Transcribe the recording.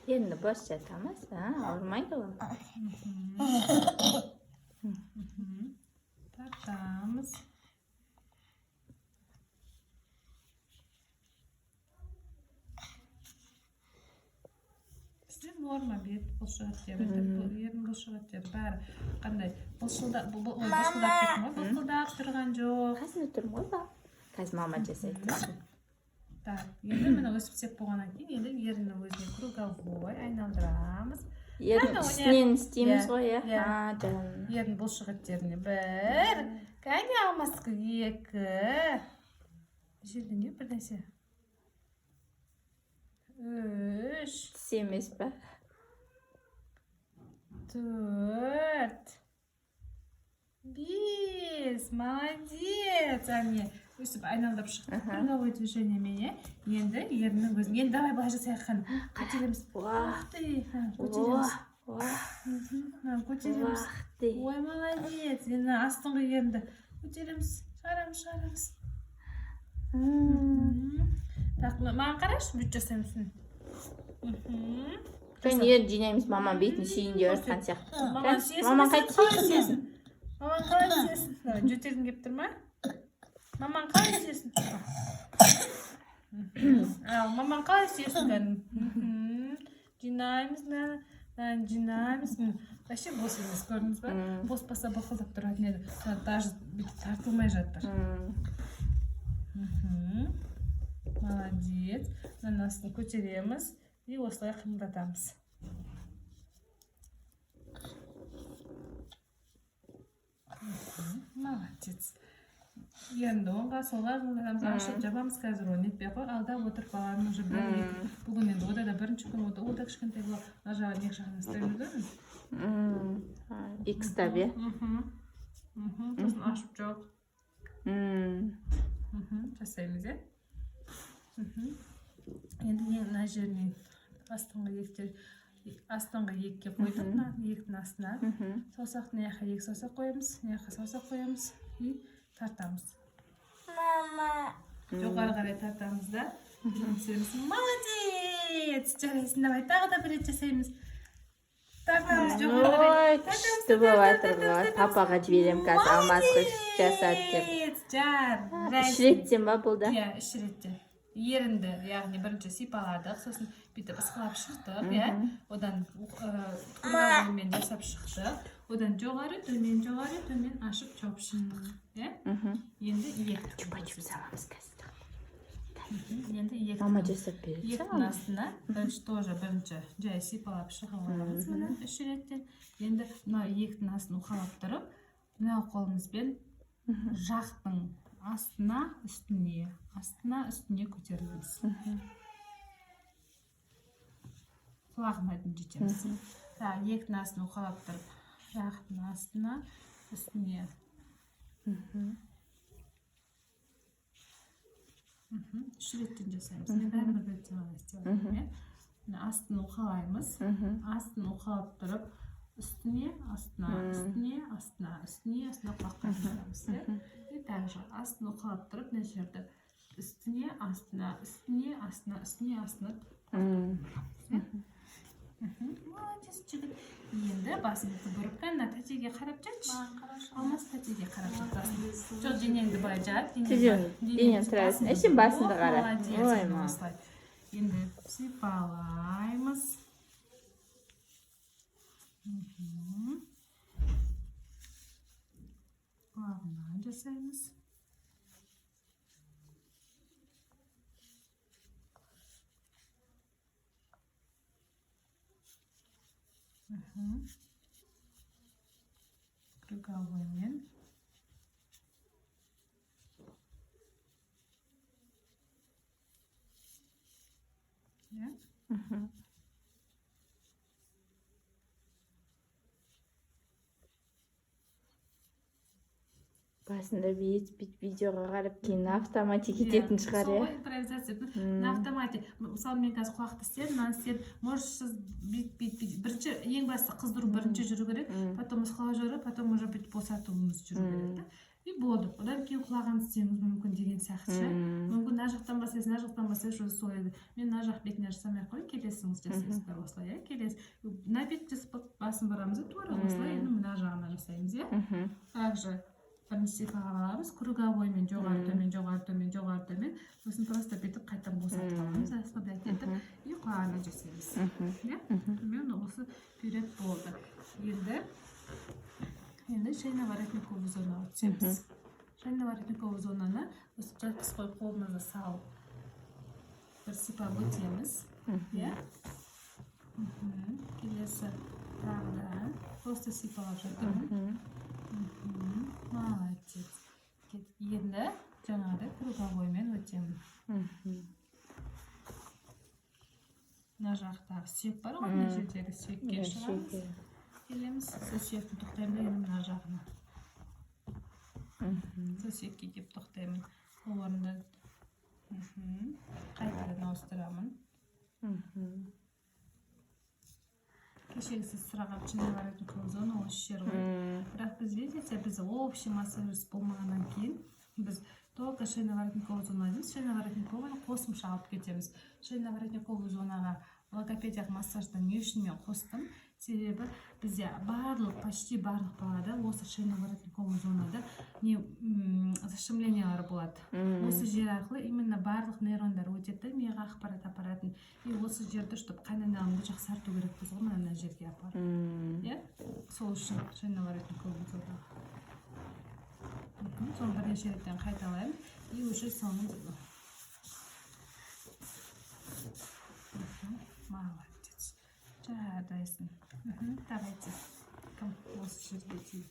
Yerini bos жатамыз, ауырмайды ғой. Тартамыз. Норма бет бұлшық еттері, ерін бұлшық еттері бәрі қандай бұлшылдап тұрған жоқ. Қасында тұрмын ғой ба? Қазір мама жасайды. Так, енді міне өсіп сеп болғаннан кейін енді еріннің өзіне круговой айналдырамыз. Ерін үстінен істейміз ғой, иә? Ерін бұлшық еттеріне бір, кәне алмасқы екі. Жерде не бір нәрсе? Үш. Тіс емес па? Төрт. Бес. Молодец, Ане. Өсіп айналдырып шықты. Круговой движениемен, енді еріннің өзін. Енді давай былай жасайық қане. Көтереміз. Көтереміз. Көтереміз. Ой, молодец. Енді астыңғы ерінді көтереміз. Шығарамыз. Так, маған қарашы, бүйтіп жасаймыз. Мен ерін жинаймыз, маман бетін сүйінде өртқан сияқты. Маман қайтсесін. Маман қалай сесін? Жөтелін кеп тұр ма? Маман қалай сесін? Маман қалай сесін? Жинаймыз, жинаймыз. Вообще бос емес, көрдіңіз ба? Бос баса бақылдап тұратын еді. Даже тартылмай жатыр. Молодец. Анасын көтереміз и осылай қимылдатамыз. Молодец. Енді оңға солға қимылдатамыз, ашып жабамыз. Қазір оны етпей қой. Алда отырып баланың уже бүгін енді ода да бірінші күн ода кішкентай бол. Мына жағын екі жағын істейміз ғой. Екі стап, е? Сосын ашып жауып. Жасаймыз, е? Енді мына жерінен астыңғы екке қойдық, ектің астына. Саусақтың аяққа екі саусақ қоямыз, аяққа саусақ қоямыз и тартамыз. Жоғары қарай тартамыз да. Молодец! Жарайсың, давай тағы да бір рет жасаймыз. Тартамыз жоғары қарай. Ой, күшті болып жатыр ғой. Папаға жіберем қазір алмас қой жасады деп. Жарайсың. Үш реттен ба бұл да? Иә, үш реттен. Ерінді, яғни бірінші сипаладық, сосын бүйтіп ысқылап шықтық, одан круговоймен жасап шықтық, одан жоғары, төмен ашып жауып шықтық. Енді екі Чупа-чуп саламыз қазір. Енді мама жасап береді. ектің астына бірінші жай сипалап шығаламыз, мына үш реттен. Енді мына ектің астын уқалап тұрып, мына қолымызбен жақтың астына үстіне көтерілеміз. Құлағына дейін жетеміз. Ектің астын уқалап тұрып, жақтың астына үстіне. Үш реттен жасаймыз. Мен бәрін бір реттен ғана істеймін. Астын уқалаймыз. Астын уқалап тұрып, үстіне, астына құлаққа жасаймыз. И также астын уқалап тұрып, мына жерді үстіне, астына. Молодец, жігіт. Енді басыңызды бұрып, қана тәтеге қарап жатшы. Алмас тәтеге қарап жатасың. Жоқ, денеңді былай жат. Денең тұрасың. Әшін басыңды қара. Ой, ма. Енді сипалаймыз. Құлағынан жасаймыз. Круговоймен. Басында бүйтіп видеоға қарап кейін автоматик ететін шығар, иә? Импровизация. Автоматик. Мысалы мен қазір құлақты істедім, мынаны істедім. Может, сіз бүйтіп. Бірінші, ең басты қыздыру бірінші жүру керек, потом ысқылау жүру, потом уже бүйтіп босатуымыз жүру керек. И болды. Одан кейін құлағын істеуіміз мүмкін деген сияқты. Мүмкін мына жақтан бастайсыз уже сол еді. Мен мына жақ бетіне жасамай ақ қояйын, келесіңіз жасайсыздар осылай, иә, келесі. Мына бет жасап басын бұрамыз, тура осылай, енді мына жағына жасаймыз, иә. Также бірінші сипаға аламыз, круговоймен жоғары төмен. Сосын просто бүйтіп қайтадан босатып аламыз, расслаблять етіп, и құлағына жасаймыз. Иә? Мен осы перед болды. Енді шейно-воротниковый зонаға түсеміз. Шейно-воротниковый зонаны осы жатқыз қойып қолымызды салып бір сипап өтеміз. Иә? Келесі тағы да просто сипалап жатырмын. Молодец. Енді жаңағыдай круговоймен өтемін. Мына жақтағы сүйек бар ғой, мына жердегі сүйекке шығамыз. Келеміз, сол сүйекті тоқтаймын, енді мына жағына. Сол сүйекке кеп тоқтаймын. Ол орында қайтадан ауыстырамын. Кешегі сіз сұраған шейно-воротниковый зона осы жер ғой. Бірақ біз, видите, біз общий массажист болмағаннан кейін біз только шейно-воротниковый зона дейміз, шейно-воротниковый қосымша алып кетеміз. Шейно-воротниковый зонаға логопедиялық массажды не үшін мен қостым? Себебі бізде почти барлық балада осы шейно-воротниковый зонада защемлениялар болады. Осы жер арқылы именно барлық нейрондар өтеді, миға ақпарат апаратын. И осы жерді, чтобы қайнағанды жақсарту керекпіз ғой, мына жерге апарып. Иә? Сол үшін шейно-воротниковый зона. Соны бірнеше реттен қайталаймын. И уже соны молодец. Жарайсың. Давайте. Кім осы жерге дейін.